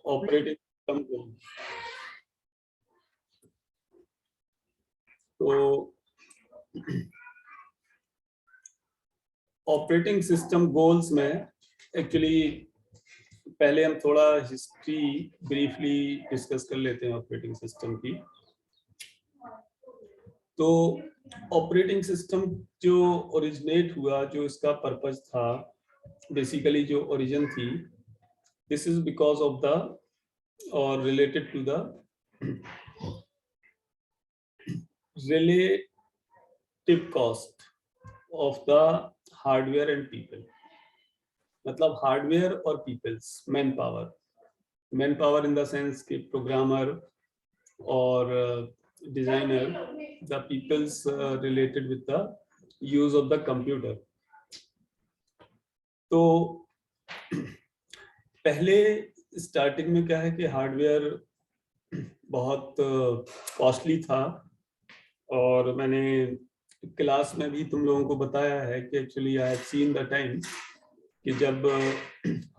Operating system को, तो operating system goals में एक्चुअली पहले हम थोड़ा हिस्ट्री ब्रीफली डिस्कस कर लेते हैं ऑपरेटिंग सिस्टम की। तो ऑपरेटिंग सिस्टम जो ओरिजिनेट हुआ, जो इसका पर्पस था, बेसिकली जो ओरिजिन थी, this is because of the और related to the relative cost of the hardware and people. मतलब हार्डवेयर और peoples, man power in the sense कि प्रोग्रामर और designer, the peoples related with the use of the computer. तो पहले starting में क्या है कि हार्डवेयर बहुत कॉस्टली था, और मैंने क्लास में भी तुम लोगों को बताया है कि actually I have seen the time कि जब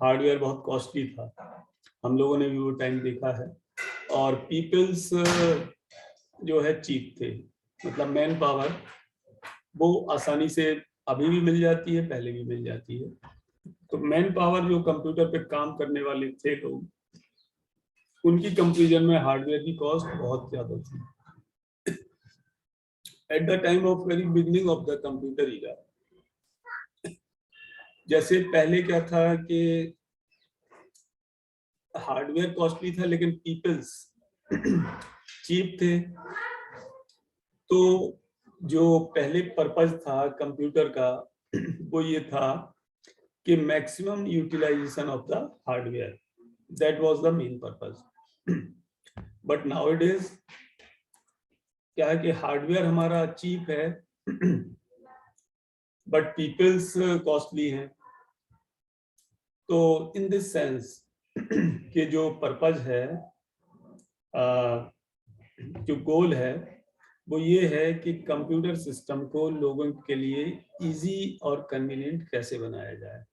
हार्डवेयर बहुत कॉस्टली था, हम लोगों ने भी वो टाइम देखा है, और पीपल्स जो है चीप थे। मतलब मैन पावर वो आसानी से अभी भी मिल जाती है, पहले भी मिल जाती है। तो मैन पावर जो कंप्यूटर पे काम करने वाले थे लोग, उनकी कंपैरिजन में हार्डवेयर की कॉस्ट बहुत ज्यादा थी at the time of very beginning of the computer era. जैसे पहले क्या था कि हार्डवेयर कॉस्टली था लेकिन पीपल्स चीप थे। तो जो पहले पर्पस था कंप्यूटर का वो ये था कि maximum utilization of the hardware, that was the main purpose. But nowadays क्या है कि हार्डवेयर हमारा चीप है बट पीपल्स कॉस्टली हैं। तो इन दिस सेंस कि जो पर्पस है, जो गोल है, वो ये है कि कंप्यूटर सिस्टम को लोगों के लिए इजी और कन्वीनियंट कैसे बनाया जाए।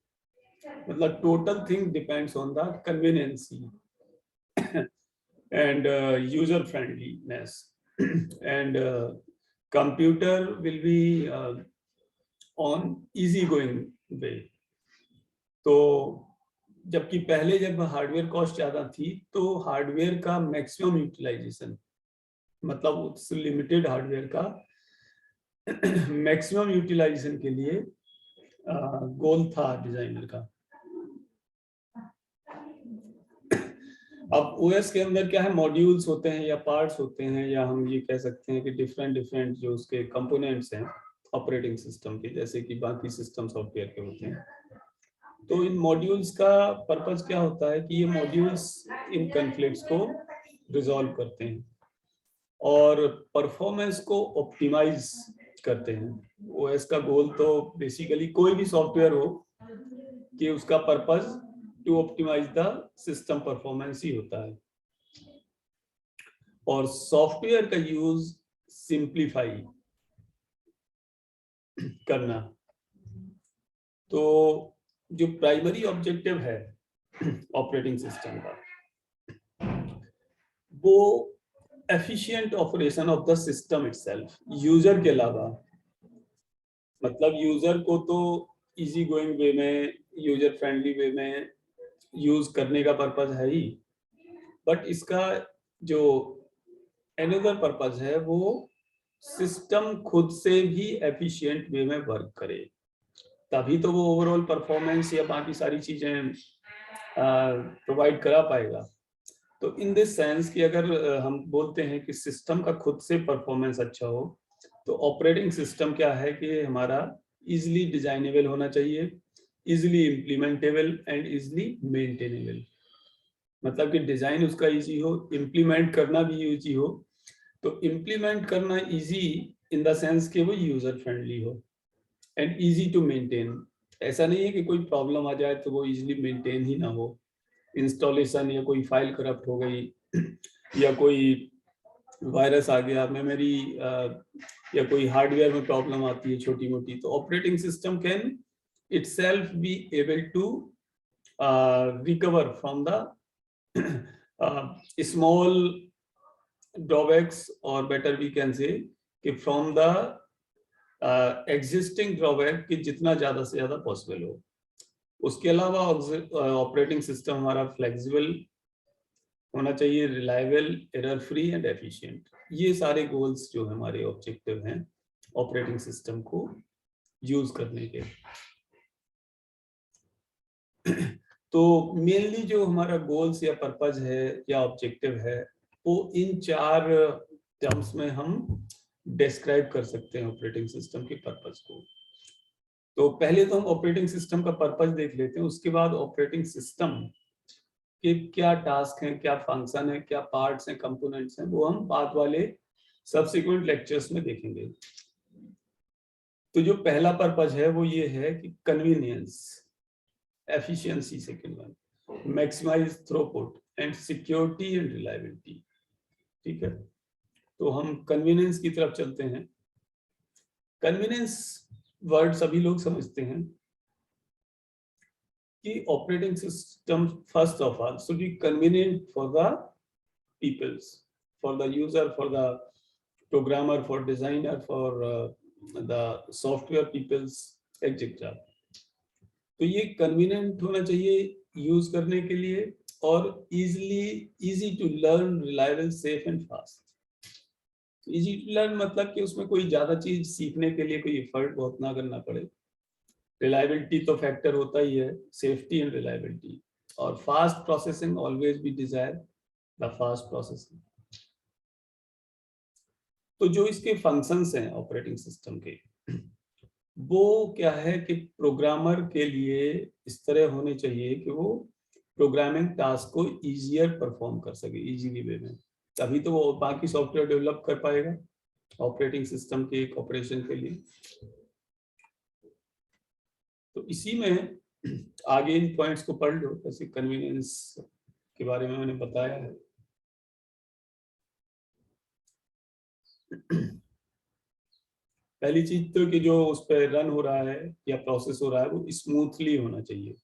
मतलब total thing depends on the conveniences and user friendliness and computer will be on easy going way। तो जबकि पहले जब हार्डवेयर कॉस्ट ज्यादा थी तो हार्डवेयर का मैक्सिमम यूटिलाइजेशन, मतलब उस लिमिटेड हार्डवेयर का मैक्सिमम यूटिलाइजेशन के लिए गोल था डिजाइनर का। अब ओएस के अंदर क्या है, मॉड्यूल्स होते हैं या पार्ट्स होते हैं, या हम ये कह सकते हैं कि डिफरेंट जो उसके कंपोनेंट्स हैं ऑपरेटिंग सिस्टम के, जैसे कि बाकी सिस्टम सॉफ्टवेयर के होते हैं। तो इन मॉड्यूल्स का पर्पस क्या होता है कि ये मॉड्यूल्स इन कॉन्फ्लिक्ट्स को रिजॉल्व करते हैं और परफॉर्मेंस को ऑप्टिमाइज करते हैं। ओएस का गोल तो बेसिकली कोई भी सॉफ्टवेयर हो कि उसका purpose to optimise the system performance ही होता है, और सॉफ्टवेयर का यूज सिंप्लीफाई करना। तो जो प्राइमरी ऑब्जेक्टिव है ऑपरेटिंग सिस्टम का, वो efficient operation of the system itself, user के अलावा। मतलब यूजर को तो इजी गोइंग वे में, यूजर फ्रेंडली वे में यूज करने का पर्पस है ही, बट इसका जो अनदर पर्पस है वो सिस्टम खुद से भी एफिशिएंट वे में वर्क करे, तभी तो वो ओवरऑल परफॉर्मेंस या बाकी सारी चीजें प्रोवाइड करा पाएगा। तो इन दिस सेंस कि अगर हम बोलते हैं कि सिस्टम का खुद से परफॉर्मेंस अच्छा हो, तो ऑपरेटिंग सिस्टम क्या है कि हमारा इजीली डिजाइनेबल होना चाहिए, easily implementable and easily maintainable. मतलब कि डिजाइन उसका इजी हो, इम्प्लीमेंट करना भी इजी हो। तो इम्प्लीमेंट करना इजी इन द सेंस कि वो यूजर फ्रेंडली हो एंड इजी टू मेंटेन। ऐसा नहीं है कि कोई प्रॉब्लम आ जाए तो वो इजीली मेंटेन ही ना हो, इंस्टॉलेशन या कोई फाइल करप्ट हो गई या कोई वायरस आ गया, मेमोरी या कोई हार्डवेयर में प्रॉब्लम आती है छोटी मोटी, तो operating system can itself be able to recover from the small drawbacks और बेटर वी कैन से कि फ्रॉम द एग्जिस्टिंग ड्रॉबैक कि जितना ज्यादा से ज्यादा पॉसिबल हो। उसके अलावा ऑपरेटिंग सिस्टम हमारा फ्लेक्सिबल होना चाहिए, reliable, error free and efficient. ये सारे गोल्स जो हमारे ऑब्जेक्टिव हैं ऑपरेटिंग सिस्टम को यूज करने के। तो मेनली जो हमारा गोल्स या पर्पज है या ऑब्जेक्टिव है वो इन 4 टर्म्स में हम डिस्क्राइब कर सकते हैं ऑपरेटिंग सिस्टम के पर्पज को। तो पहले तो हम ऑपरेटिंग सिस्टम का पर्पज देख लेते हैं, उसके बाद ऑपरेटिंग सिस्टम के क्या टास्क हैं, क्या फंक्शन है, क्या पार्ट्स हैं, कंपोनेंट्स हैं, वो हम बाद वाले सब्सिक्वेंट लेक्चर्स में देखेंगे। तो जो पहला पर्पज है वो ये है कि convenience, efficiency, second one maximize throughput and security and reliability. ठीक है, तो हम कन्वीनियंस की तरफ चलते हैं। कन्वीनियंस वर्ड सभी लोग समझते हैं कि operating system first of all should be convenient for the peoples, for the user, for the programmer, for designer, for the software peoples etcetera. तो ये कन्वीनियंट होना चाहिए यूज करने के लिए और easy to learn, reliable, safe and fast. Easy to learn मतलब कि उसमें कोई ज्यादा चीज सीखने के लिए कोई एफर्ट बहुत ना करना पड़े। रिलायबिलिटी तो फैक्टर होता ही है, सेफ्टी एंड रिलायबिलिटी। और fast processing, always be Dzire the fast processing. तो जो इसके फंक्शंस हैं ऑपरेटिंग सिस्टम के, वो क्या है कि प्रोग्रामर के लिए इस तरह होने चाहिए कि वो प्रोग्रामिंग टास्क को इजियर परफॉर्म कर सके, इजीली वे में। तभी तो वो बाकी सॉफ्टवेयर डेवलप कर पाएगा ऑपरेटिंग सिस्टम के एक ऑपरेशन के लिए। तो इसी में आगे इन पॉइंट्स को पढ़ लो, जैसे कन्वीनियंस के बारे में मैंने बताया है। पहली चीज तो कि जो उस पर रन हो रहा है या प्रोसेस हो रहा है वो स्मूथली होना चाहिए।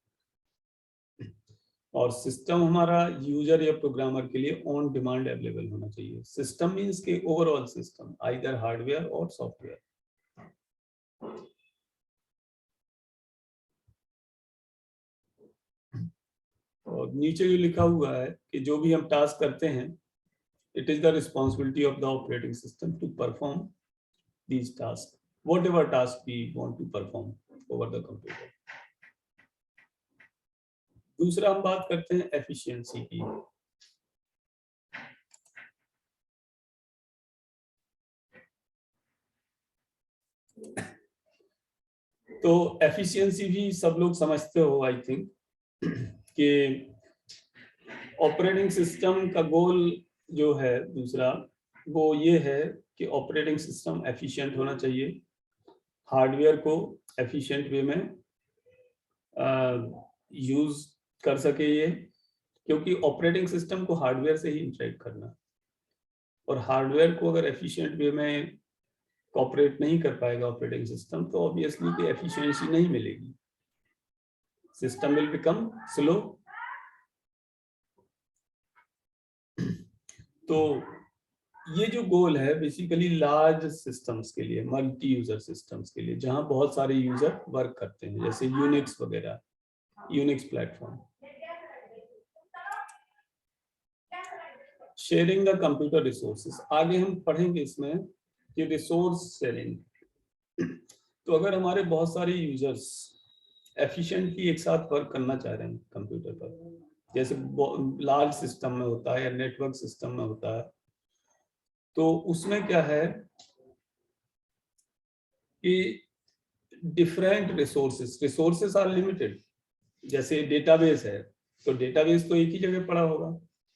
और सिस्टम हमारा यूजर या प्रोग्रामर के लिए ऑन डिमांड अवेलेबल होना चाहिए। सिस्टम मींस के ओवरऑल सिस्टम, आइदर हार्डवेयर और सॉफ्टवेयर। और नीचे जो लिखा हुआ है कि जो भी हम टास्क करते हैं, it is the responsibility of the operating system to perform these task, whatever task we want to perform over the computer. दूसरा हम बात करते हैं एफिशिएंसी की। तो एफिशिएंसी भी सब लोग समझते हो आई थिंक कि ऑपरेटिंग सिस्टम का गोल जो है दूसरा वो ये है कि ऑपरेटिंग सिस्टम एफिशिएंट होना चाहिए, हार्डवेयर को एफिशिएंट वे में यूज कर सके ये, क्योंकि ऑपरेटिंग सिस्टम को हार्डवेयर से ही इंटरेक्ट करना, और हार्डवेयर को अगर एफिशिएंट वे में कॉपरेट नहीं कर पाएगा ऑपरेटिंग सिस्टम तो ऑब्वियसली कि एफिशिएंसी नहीं मिलेगी, सिस्टम विल बिकम स्लो। तो ये जो गोल है बेसिकली लार्ज सिस्टम्स के लिए, मल्टी यूजर सिस्टम्स के लिए, जहां बहुत सारे यूजर वर्क करते हैं, जैसे यूनिक्स वगैरह, Unix platform. Sharing the computer resources, आगे हम पढ़ेंगे इसमें कि रिसोर्स शेयरिंग। तो अगर हमारे बहुत सारे यूजर्स एफिशिएंटली एक साथ वर्क करना चाह रहे हैं कंप्यूटर पर, जैसे लार्ज सिस्टम में होता है या नेटवर्क सिस्टम में होता है, तो उसमें क्या है कि डिफरेंट रिसोर्सेस आर लिमिटेड। जैसे डेटाबेस है तो डेटाबेस तो एक ही जगह पड़ा होगा,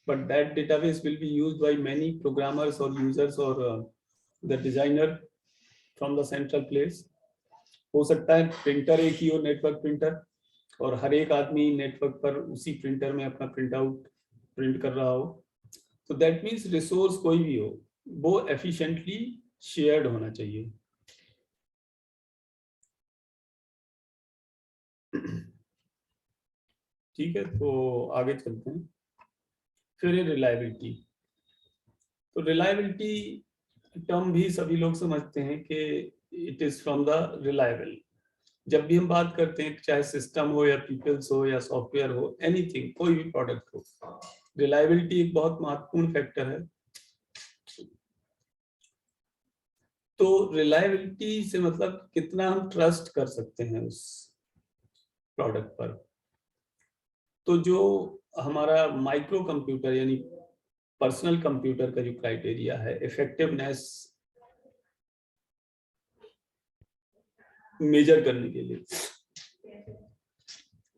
but that database will be used by many programmers और यूजर्स और the designer from the central place. हो सकता है प्रिंटर एक ही हो, नेटवर्क प्रिंटर, और हर एक आदमी नेटवर्क पर उसी प्रिंटर में अपना प्रिंट आउट प्रिंट कर रहा हो। तो दैट मीन्स रिसोर्स कोई भी हो वो एफिशिएंटली शेयर्ड होना चाहिए। ठीक है, तो आगे चलते हैं। फिर है रिलायबिलिटी। तो रिलायबिलिटी टर्म भी सभी लोग समझते हैं कि it is from the reliable. जब भी हम बात करते हैं, चाहे सिस्टम हो या पीपल्स हो या सॉफ्टवेयर हो, एनीथिंग, कोई भी प्रोडक्ट हो, रिलायबिलिटी एक बहुत महत्वपूर्ण फैक्टर है। तो रिलायबिलिटी से मतलब कितना हम ट्रस्ट कर सकते हैं उस प्रोडक्ट पर। तो जो हमारा माइक्रो कंप्यूटर यानी पर्सनल कंप्यूटर का जो क्राइटेरिया है इफेक्टिवनेस मेजर करने के लिए,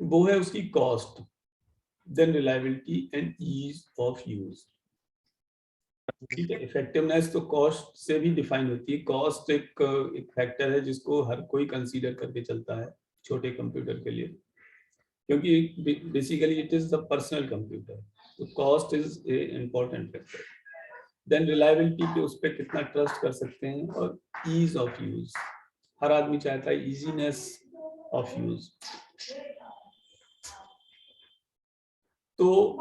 वो है उसकी cost, then reliability and ease of use. ठीक है, इफेक्टिवनेस तो कॉस्ट से भी डिफाइन होती है। कॉस्ट एक फैक्टर है जिसको हर कोई कंसीडर करके चलता है छोटे कंप्यूटर के लिए, क्योंकि basically it is the personal computer, तो cost is a important factor. Then reliability पे उस पर कितना ट्रस्ट कर सकते हैं, और ईज ऑफ यूज, हर आदमी चाहता है इजीनेस ऑफ यूज। तो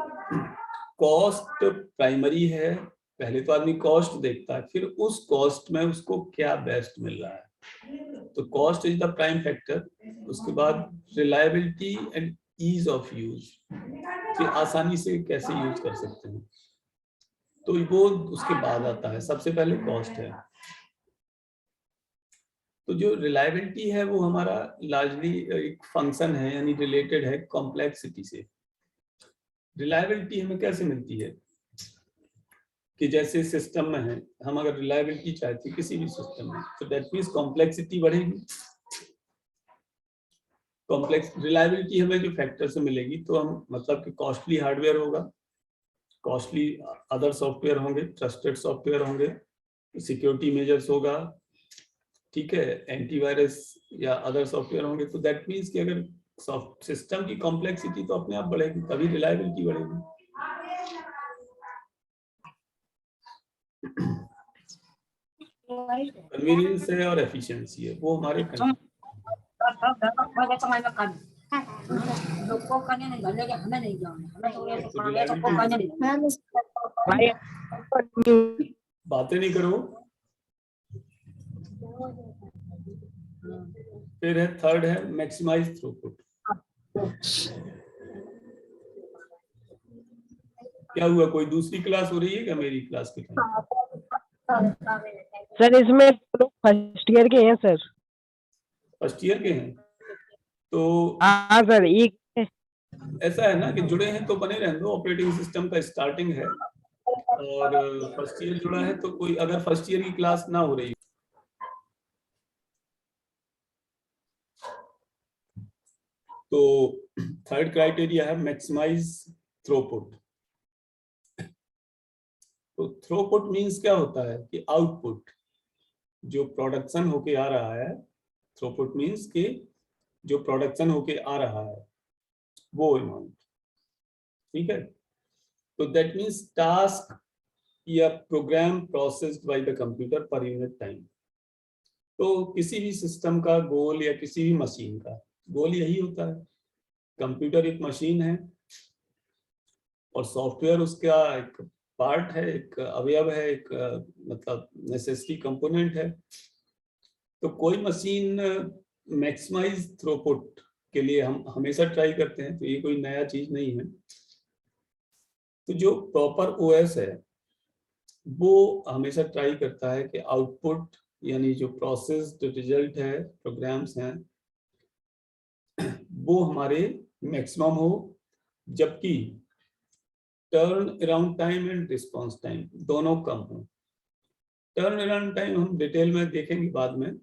कॉस्ट प्राइमरी है, पहले तो आदमी कॉस्ट देखता है, फिर उस कॉस्ट में उसको क्या बेस्ट मिल रहा है, तो cost is the prime factor. उसके बाद reliability and ease of use, कि आसानी से कैसे यूज कर सकते हैं, तो वो उसके बाद आता है। सबसे पहले कॉस्ट है। तो जो रिलायबिलिटी है वो हमारा लार्जली एक फंक्शन है, यानी रिलेटेड है कॉम्प्लेक्सिटी से। रिलायबिलिटी हमें कैसे मिलती है कि जैसे सिस्टम में है, हम अगर रिलायबिलिटी चाहते हैं किसी भी सिस्टम में, तो दैट मींस कॉम्प्लेक्सिटी बढ़ेगी। कॉम्प्लेक्स रिलायबिलिटी हमें जो फैक्टर से मिलेगी, तो हम मतलब कि कॉस्टली हार्डवेयर होगा, कॉस्टली अदर सॉफ्टवेयर होंगे, ट्रस्टेड सॉफ्टवेयर होंगे, सिक्योरिटी मेजर्स होगा, ठीक है, एंटीवायरस या अदर सॉफ्टवेयर होंगे। तो दैट मींस कि अगर सिस्टम की कॉम्प्लेक्सिटी तो अपने आप बढ़ेगी, तभी रिलायबिलिटी बढ़ेगी। कन्वीनियंस है और एफिशिएंसी है, वो हमारे बातें नहीं करो। फिर है थर्ड है मैक्सिमाइज थ्रूपुट। क्या हुआ, कोई दूसरी क्लास हो रही है क्या मेरी क्लास के टाइम? सर इसमें फर्स्ट ईयर के हैं सर। फर्स्ट ईयर के हैं तो हाँ सर। एक ऐसा है ना कि जुड़े हैं तो बने रहने दो, ऑपरेटिंग सिस्टम का स्टार्टिंग है और फर्स्ट ईयर जुड़ा है, तो कोई अगर फर्स्ट ईयर की क्लास ना हो रही तो थर्ड क्राइटेरिया है मैक्सिमाइज थ्रूपुट। तो थ्रूपुट मींस क्या होता है कि आउटपुट जो प्रोडक्शन होके आ रहा है, थ्रूपुट मींस कि जो प्रोडक्शन होके आ रहा है वो अमाउंट, ठीक है। तो दैट मींस टास्क या program processed by the computer per unit time. तो किसी भी सिस्टम का गोल या किसी भी मशीन का गोल यही होता है। कंप्यूटर एक मशीन है और सॉफ्टवेयर उसका एक पार्ट है, एक अवयव है, एक मतलब नेसेसरी कंपोनेंट है। तो कोई मशीन मैक्सिमाइज थ्रूपुट के लिए हम हमेशा ट्राई करते हैं, तो ये कोई नया चीज नहीं है। तो जो प्रॉपर ओएस है वो हमेशा ट्राई करता है कि आउटपुट यानी जो प्रोसेस्ड रिजल्ट है, प्रोग्राम्स हैं, वो हमारे मैक्सिमम हो, जबकि turn around time and response time दोनों कम हो। टर्न अराउंड टाइम हम डिटेल में देखेंगे बाद में,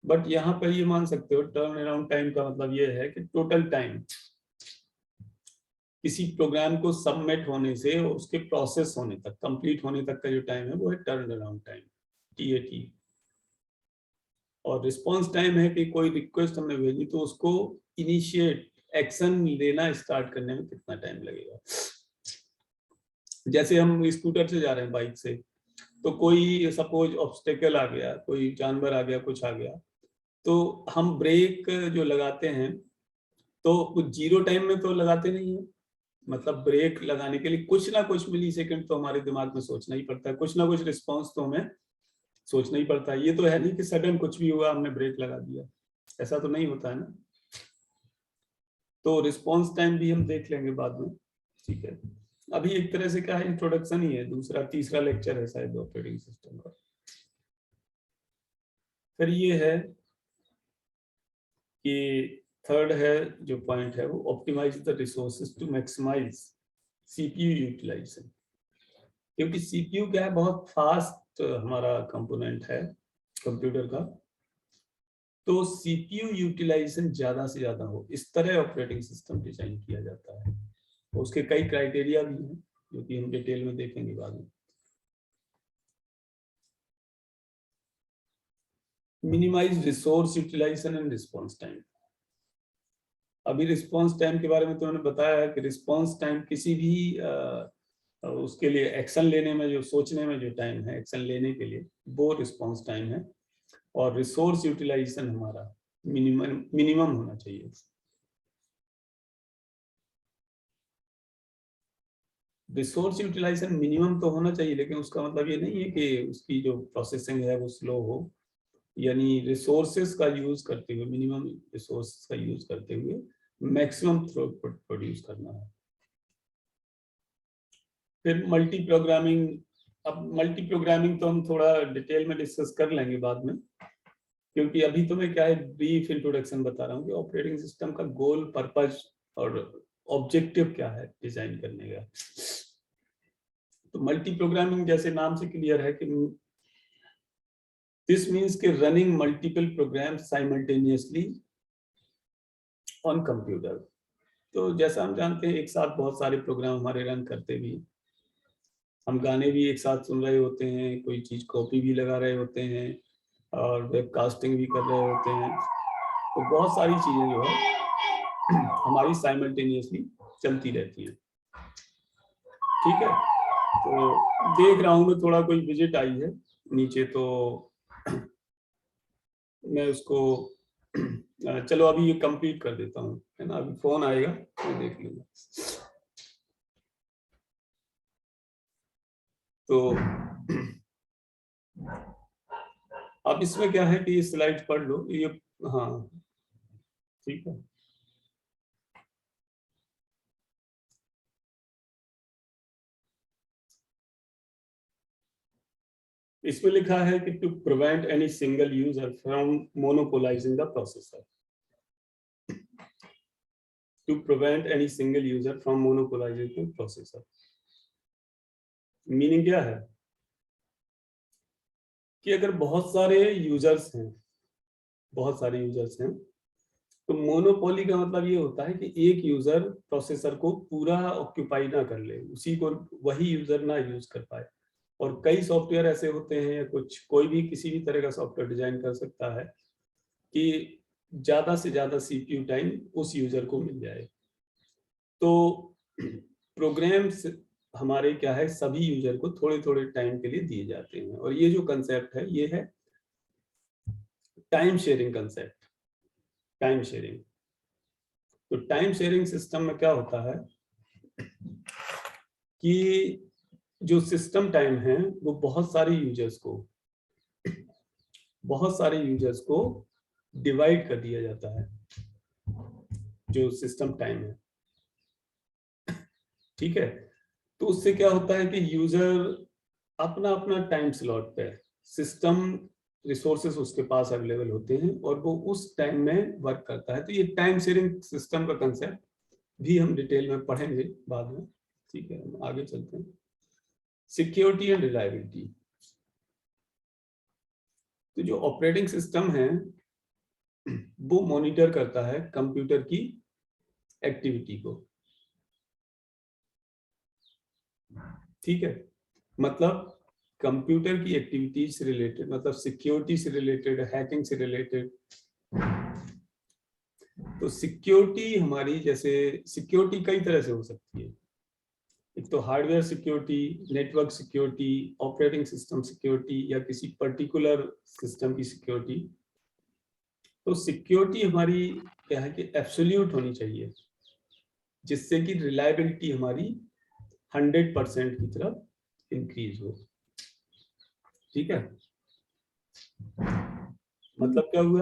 बट यहाँ पर ये मान सकते हो टर्न अराउंड टाइम का मतलब ये है कि टोटल टाइम किसी प्रोग्राम को सबमिट होने से उसके प्रोसेस होने तक, कंप्लीट होने तक का जो टाइम है वो है टर्न अराउंड टाइम, TAT। और रिस्पांस टाइम है कि कोई रिक्वेस्ट हमने भेजी तो उसको इनिशिएट एक्शन लेना स्टार्ट करने में कितना टाइम लगेगा। जैसे हम स्कूटर से जा रहे हैं, बाइक से, तो कोई सपोज ऑब्स्टेकल आ गया, कोई जानवर आ गया, कुछ आ गया, तो हम ब्रेक जो लगाते हैं तो कुछ जीरो टाइम में तो लगाते नहीं है, मतलब ब्रेक लगाने के लिए कुछ ना कुछ मिली सेकंड तो हमारे दिमाग में सोचना ही पड़ता है, कुछ ना कुछ रिस्पॉन्स तो हमें सोचना ही पड़ता है। ये तो है नहीं कि सडन कुछ भी हुआ हमने ब्रेक लगा दिया, ऐसा तो नहीं होता है ना। तो रिस्पॉन्स टाइम भी हम देख लेंगे बाद में, ठीक है। अभी एक तरह से क्या है, इंट्रोडक्शन ही है, दूसरा तीसरा लेक्चर है शायद ऑपरेटिंग सिस्टम का। फिर ये है कि थर्ड है जो पॉइंट है वो optimize the resources to maximize CPU utilization. क्योंकि सीपीयू क्या है, बहुत फास्ट हमारा कंपोनेंट है कंप्यूटर का, तो सीपीयू यूटिलाइजेशन ज्यादा से ज्यादा हो, इस तरह ऑपरेटिंग सिस्टम डिजाइन किया जाता है। तो उसके कई क्राइटेरिया भी हैं जो कि हम डिटेल में देखेंगे बाद में। Minimize resource utilization and response time. अभी रिस्पॉन्स टाइम के बारे में तो उन्होंने बताया है कि रिस्पॉन्स टाइम किसी भी उसके लिए एक्शन लेने में, जो सोचने में जो टाइम है एक्शन लेने के लिए, वो रिस्पॉन्स टाइम है। और रिसोर्स यूटिलाइजेशन हमारा मिनिमम होना चाहिए। रिसोर्स यूटिलाइजेशन मिनिमम तो होना चाहिए, लेकिन उसका मतलब ये नहीं है कि उसकी जो प्रोसेसिंग है वो स्लो हो। यानी रिसोर्सेस का यूज करते हुए, मिनिमम रिसोर्स का यूज करते हुए मैक्सिमम थ्रूपुट प्रोड्यूस करना है। फिर मल्टी प्रोग्रामिंग। अब मल्टी प्रोग्रामिंग तो हम थोड़ा डिटेल में डिस्कस कर लेंगे बाद में, क्योंकि अभी तो मैं क्या है ब्रीफ इंट्रोडक्शन बता रहा हूँ कि ऑपरेटिंग सिस्टम का गोल, पर्पज और ऑब्जेक्टिव क्या है डिजाइन करने का। तो मल्टी प्रोग्रामिंग जैसे नाम से क्लियर है कि दिस मीन्स के running multiple program simultaneously on computer. तो जैसा हम जानते हैं एक साथ बहुत सारे प्रोग्राम हमारे रन करते भी, हम गाने भी एक साथ सुन रहे होते हैं, कोई चीज कॉपी भी लगा रहे होते हैं और वेबकास्टिंग भी कर रहे होते हैं। तो बहुत सारी चीजें जो है हमारी साइमल्टेनियसली चलती रहती हैं, ठीक है। तो देख रहा हूँ मैं थोड़ा कोई विजिट आई है नीचे, तो मैं उसको चलो अभी ये कंप्लीट कर देता हूँ, है ना। अभी फोन आएगा मैं देख लूंगा। तो अब इसमें क्या है कि ये स्लाइड पढ़ लो ये। हाँ ठीक है। इसमें लिखा है कि to prevent any single user from monopolising the processor. To prevent any single user from monopolising the processor meaning क्या है कि अगर बहुत सारे यूजर्स हैं, बहुत सारे यूजर्स हैं, तो मोनोपोली का मतलब ये होता है कि एक यूजर प्रोसेसर को पूरा ऑक्यूपाई ना कर ले, उसी को वही यूजर ना यूज कर पाए। और कई सॉफ्टवेयर ऐसे होते हैं, या कुछ कोई भी किसी भी तरह का सॉफ्टवेयर डिजाइन कर सकता है कि ज्यादा से ज्यादा सीपीयू टाइम उस यूजर को मिल जाए। तो प्रोग्राम्स हमारे क्या है, सभी यूजर को थोड़े थोड़े टाइम के लिए दिए जाते हैं। और ये जो कंसेप्ट है ये है time sharing concept, time sharing. तो टाइम शेयरिंग सिस्टम में क्या होता है कि जो सिस्टम टाइम है वो बहुत सारे यूजर्स को डिवाइड कर दिया जाता है, जो सिस्टम टाइम है, ठीक है। तो उससे क्या होता है कि यूजर अपना अपना टाइम स्लॉट पे, सिस्टम रिसोर्सेस उसके पास अवेलेबल होते हैं और वो उस टाइम में वर्क करता है। तो ये टाइम शेयरिंग सिस्टम का कंसेप्ट भी हम डिटेल में पढ़ेंगे बाद में, ठीक है। हम आगे चलते हैं। Security and reliability. तो जो ऑपरेटिंग सिस्टम है वो मॉनिटर करता है कंप्यूटर की एक्टिविटी को, ठीक है। मतलब कंप्यूटर की एक्टिविटीज से रिलेटेड, मतलब सिक्योरिटी से रिलेटेड, हैकिंग से रिलेटेड। तो सिक्योरिटी हमारी, जैसे सिक्योरिटी कई तरह से हो सकती है। एक तो hardware security, network security, operating system security, या किसी पर्टिकुलर सिस्टम की सिक्योरिटी। तो सिक्योरिटी हमारी क्या है कि एब्सोल्यूट होनी चाहिए, जिससे कि रिलायबिलिटी हमारी 100% की तरफ इंक्रीज हो। ठीक है, मतलब क्या हुआ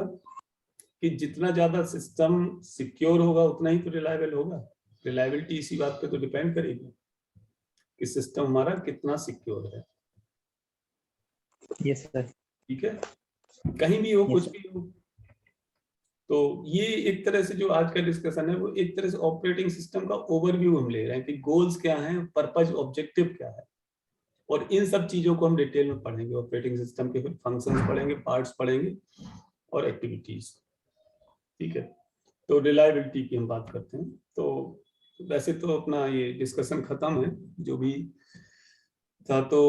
कि जितना ज्यादा सिस्टम सिक्योर होगा उतना ही तो रिलायबल होगा। रिलायबिलिटी इसी बात पे तो डिपेंड करेगी कि सिस्टम हमारा कितना सिक्योर है। Yes sir. ठीक है, कहीं भी हो, Yes, कुछ sir. भी हो। तो ये एक तरह से जो आज का डिस्कशन है वो एक तरह से ऑपरेटिंग सिस्टम का ओवरव्यू हम ले रहे हैं कि गोल्स क्या हैं, पर्पस, ऑब्जेक्टिव क्या है, और इन सब चीजों को हम डिटेल में पढ़ेंगे। ऑपरेटिंग सिस्टम के फिर फंक्शंस पढ़ेंगे, पार्ट्स पढ़ेंगे और एक्टिविटीज। ठीक है, तो रिलायबिलिटी की हम बात करते हैं। तो वैसे तो अपना ये डिस्कशन खत्म है जो भी था। तो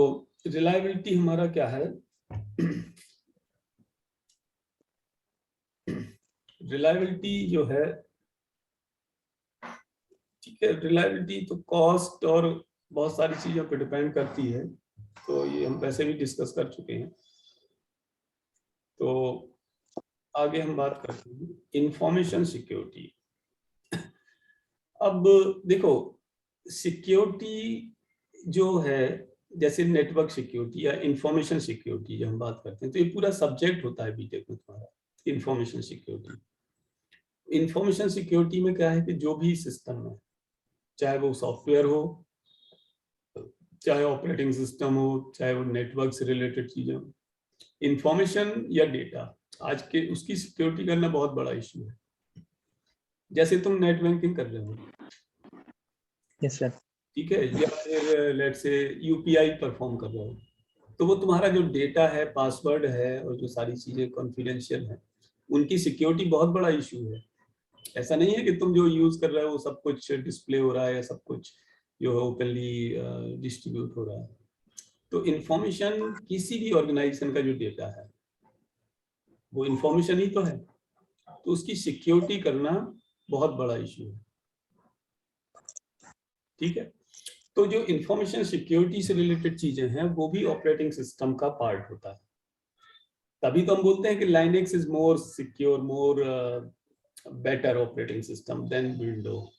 रिलायबिलिटी हमारा क्या है? रिलायबिलिटी जो है, ठीक है, रिलायबिलिटी तो कॉस्ट और बहुत सारी चीजों पर डिपेंड करती है, तो ये हम वैसे भी डिस्कस कर चुके हैं। तो आगे हम बात करते हैं इंफॉर्मेशन सिक्योरिटी। अब देखो, सिक्योरिटी जो है, जैसे नेटवर्क सिक्योरिटी या इंफॉर्मेशन सिक्योरिटी जब हम बात करते हैं तो ये पूरा सब्जेक्ट होता है बीटेक में तुम्हारा, इंफॉर्मेशन सिक्योरिटी। इंफॉर्मेशन सिक्योरिटी में क्या है कि जो भी सिस्टम है, चाहे वो सॉफ्टवेयर हो, चाहे ऑपरेटिंग सिस्टम हो, चाहे वो नेटवर्क से रिलेटेड चीजें हो, इंफॉर्मेशन या डेटा आज के उसकी सिक्योरिटी करना बहुत बड़ा इश्यू है। जैसे तुम नेट बैंकिंग कर रहे हो, यस सर। ठीक है, या फिर लेट्स से यूपीआई परफॉर्म कर रहे हो, तो वो तुम्हारा जो डेटा है, पासवर्ड है और जो सारी चीजें कॉन्फिडेंशियल है, उनकी सिक्योरिटी बहुत बड़ा इशू है। ऐसा नहीं है कि तुम जो यूज कर रहे हो वो सब कुछ डिस्प्ले हो रहा है या सब कुछ जो है ओपनली डिस्ट्रीब्यूट हो रहा है। तो इंफॉर्मेशन, किसी भी ऑर्गेनाइजेशन का जो डेटा है वो इंफॉर्मेशन ही तो है, तो उसकी सिक्योरिटी करना बहुत बड़ा इशू है। ठीक है, तो जो इंफॉर्मेशन सिक्योरिटी से रिलेटेड चीजें हैं वो भी ऑपरेटिंग सिस्टम का पार्ट होता है। तभी तो हम बोलते हैं कि Linux is more secure, more better operating system than window.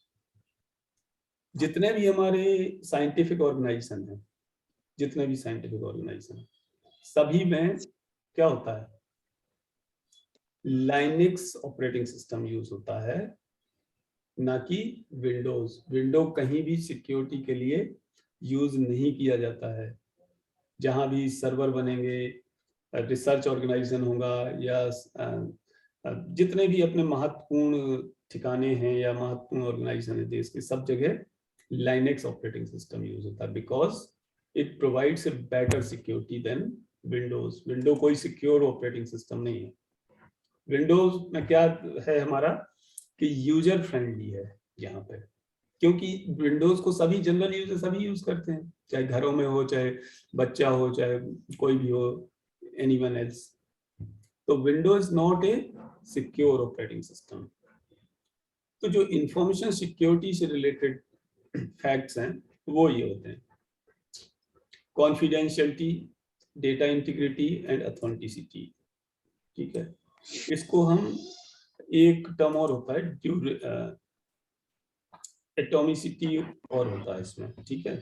जितने भी हमारे साइंटिफिक ऑर्गेनाइजेशन है, जितने भी साइंटिफिक ऑर्गेनाइजेशन है, सभी में क्या होता है, लाइनेक्स ऑपरेटिंग सिस्टम यूज होता है, ना कि विंडोज। विंडो कहीं भी सिक्योरिटी के लिए यूज नहीं किया जाता है। जहां भी सर्वर बनेंगे, रिसर्च ऑर्गेनाइजेशन होगा, या जितने भी अपने महत्वपूर्ण ठिकाने हैं या महत्वपूर्ण ऑर्गेनाइजेशन है देश के, सब जगह लाइनेक्स ऑपरेटिंग सिस्टम यूज होता है, because it provides a better security than Windows. Window कोई सिक्योर ऑपरेटिंग सिस्टम नहीं है। विंडोज में क्या है हमारा कि यूजर फ्रेंडली है यहाँ पे, क्योंकि विंडोज को सभी जनरल यूजर सभी यूज करते हैं, चाहे घरों में हो, चाहे बच्चा हो, चाहे कोई भी हो, एनीवन एल्स। तो Windows not a secure operating system. तो जो इंफॉर्मेशन सिक्योरिटी से रिलेटेड फैक्ट्स हैं वो ये होते हैं, confidentiality, data integrity and authenticity. ठीक है, इसको हम एक टर्म और होता है एटॉमिसिटी और होता है इसमें। ठीक है,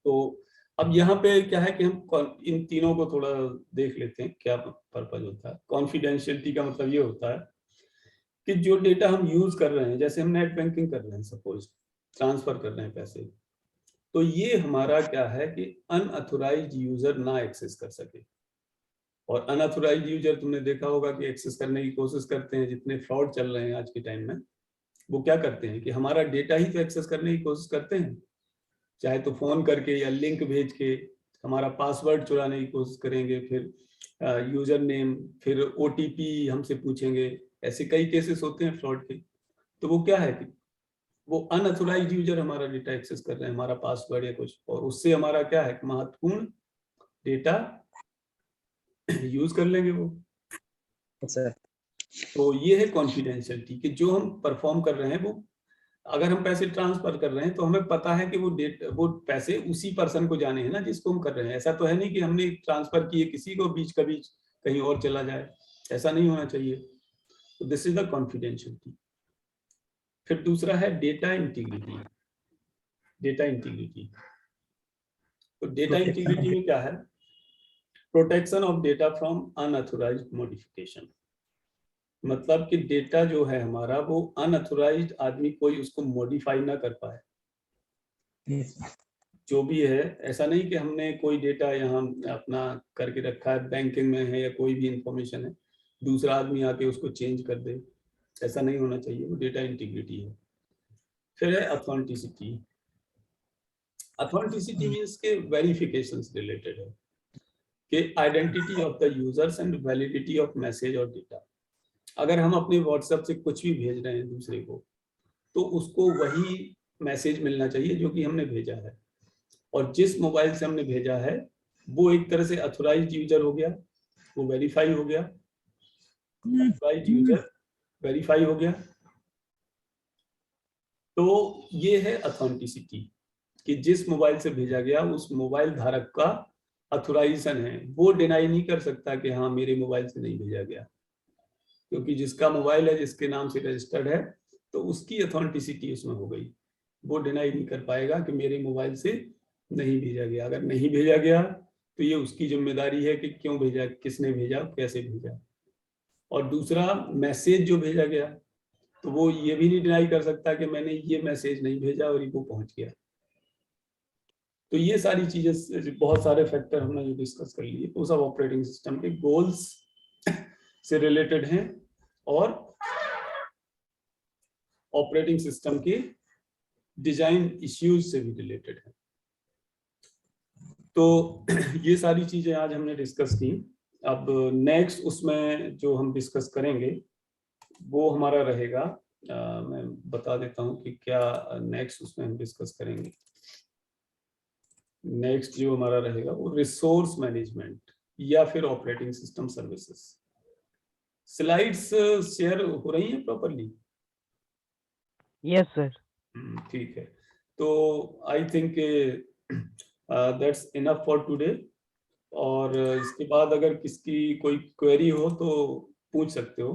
तो अब यहाँ पे क्या है कि हम इन तीनों को थोड़ा देख लेते हैं क्या पर्पज होता है। कॉन्फिडेंशियलिटी का मतलब ये होता है कि जो डेटा हम यूज कर रहे हैं, जैसे हम नेट बैंकिंग कर रहे हैं, सपोज ट्रांसफर कर रहे हैं पैसे, तो ये हमारा क्या है कि अनऑथोराइज्ड यूजर ना एक्सेस कर सके। और अनऑथोराइज्ड यूजर तुमने देखा होगा कि एक्सेस करने की कोशिश करते हैं। जितने फ्रॉड चल रहे हैं आज के टाइम में, वो क्या करते हैं कि हमारा डेटा ही तो एक्सेस करने की कोशिश करते हैं, चाहे तो फोन करके या लिंक भेज के हमारा पासवर्ड चुराने की कोशिश करेंगे, फिर यूजर नेम, फिर ओटीपी हमसे पूछेंगे। ऐसे कई केसेस होते हैं फ्रॉड के। तो वो क्या है कि वो अनऑथोराइज्ड यूजर हमारा डेटा एक्सेस कर रहे हैं, हमारा पासवर्ड या कुछ, और उससे हमारा क्या है महत्वपूर्ण डेटा यूज कर लेंगे वो। सर तो ये है कॉन्फिडेंशियलिटी कि जो हम परफॉर्म कर रहे हैं वो, अगर हम पैसे ट्रांसफर कर रहे हैं तो हमें पता है कि वो पैसे उसी पर्सन को जाने हैं ना जिसको हम कर रहे हैं। ऐसा तो है नहीं कि हमने ट्रांसफर किए किसी को, बीच का बीच कहीं और चला जाए, ऐसा नहीं होना चाहिए। तो दिस इज द कॉन्फिडेंशियलिटी। फिर दूसरा है डेटा इंटीग्रिटी। डेटा इंटीग्रिटी, तो डेटा इंटीग्रिटी में क्या है? Protection of data from unauthorised modification. मतलब कि डेटा जो है हमारा वो अनऑथोराइज्ड आदमी कोई उसको मॉडिफाई ना कर पाए। Yes. जो भी है, ऐसा नहीं कि हमने कोई डेटा यहाँ अपना करके रखा है, बैंकिंग में है या कोई भी इंफॉर्मेशन है, दूसरा आदमी आके उसको चेंज कर दे, ऐसा नहीं होना चाहिए। वो डेटा इंटीग्रिटी है। फिर है ऑथेंटिसिटी। ऑथेंटिसिटी मींस के वेरिफिकेशंस रिलेटेड है कि identity of the users and validity of message और डेटा। अगर हम अपने व्हाट्सएप से कुछ भी भेज रहे हैं दूसरे को, तो उसको वही मैसेज मिलना चाहिए जो कि हमने भेजा है, और जिस मोबाइल से हमने भेजा है वो एक तरह से अथोराइज्ड यूजर हो गया, वो वेरीफाई हो गया, अथोराइज्ड यूजर वेरीफाई हो गया। तो ये है ऑथेंटिसिटी, कि जिस मोबाइल से भेजा गया उस मोबाइल धारक का अथोराइजेशन है, वो डिनाई नहीं कर सकता कि हाँ मेरे मोबाइल से नहीं भेजा गया, क्योंकि जिसका मोबाइल है, जिसके नाम से रजिस्टर्ड है, तो उसकी ऑथेंटिसिटी उसमें हो गई। वो डिनाई नहीं कर पाएगा कि मेरे मोबाइल से नहीं भेजा गया। अगर नहीं भेजा गया तो ये उसकी जिम्मेदारी है कि क्यों भेजा, किसने भेजा, कैसे भेजा। और दूसरा, मैसेज जो भेजा गया, तो वो ये भी नहीं डिनाई कर सकता कि मैंने ये मैसेज नहीं भेजा और वो पहुंच गया। तो ये सारी चीजें, बहुत सारे फैक्टर हमने जो डिस्कस कर लिए, वो सब ऑपरेटिंग सिस्टम के गोल्स से रिलेटेड हैं और ऑपरेटिंग सिस्टम के डिजाइन इश्यूज से भी रिलेटेड है। तो ये सारी चीजें आज हमने डिस्कस की। अब नेक्स्ट उसमें जो हम डिस्कस करेंगे वो हमारा रहेगा, मैं बता देता हूं कि क्या नेक्स्ट उसमें हम डिस्कस करेंगे। नेक्स्ट जो हमारा रहेगा वो रिसोर्स मैनेजमेंट या फिर operating system services. Slides share हो रही हैं प्रॉपरली? Yes sir. ठीक है, तो I think that's enough for today. और इसके बाद अगर किसकी कोई क्वेरी हो तो पूछ सकते हो।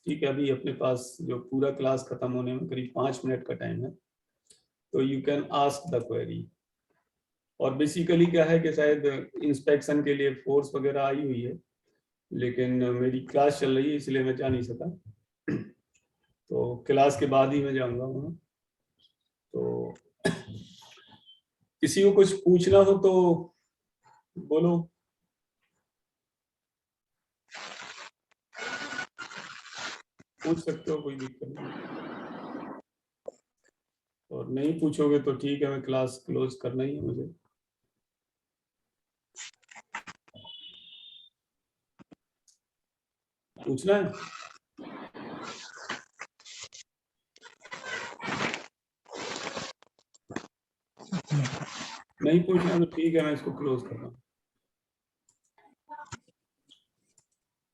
ठीक है, अभी अपने पास जो पूरा क्लास खत्म होने में करीब 5 मिनट का टाइम है, तो you can ask the query. और बेसिकली क्या है कि शायद इंस्पेक्शन के लिए फोर्स वगैरह आई हुई है, लेकिन मेरी क्लास चल रही है इसलिए मैं जा नहीं सका, तो क्लास के बाद ही मैं जाऊंगा वहाँ। तो किसी को कुछ पूछना हो तो बोलो। पूछ सकते हो, कोई दिक्कत नहीं। और नहीं पूछोगे तो ठीक है, मैं क्लास क्लोज करना ही है मुझे। पूछना है? नहीं पूछना तो ठीक है, मैं इसको क्लोज कर रहा हूँ।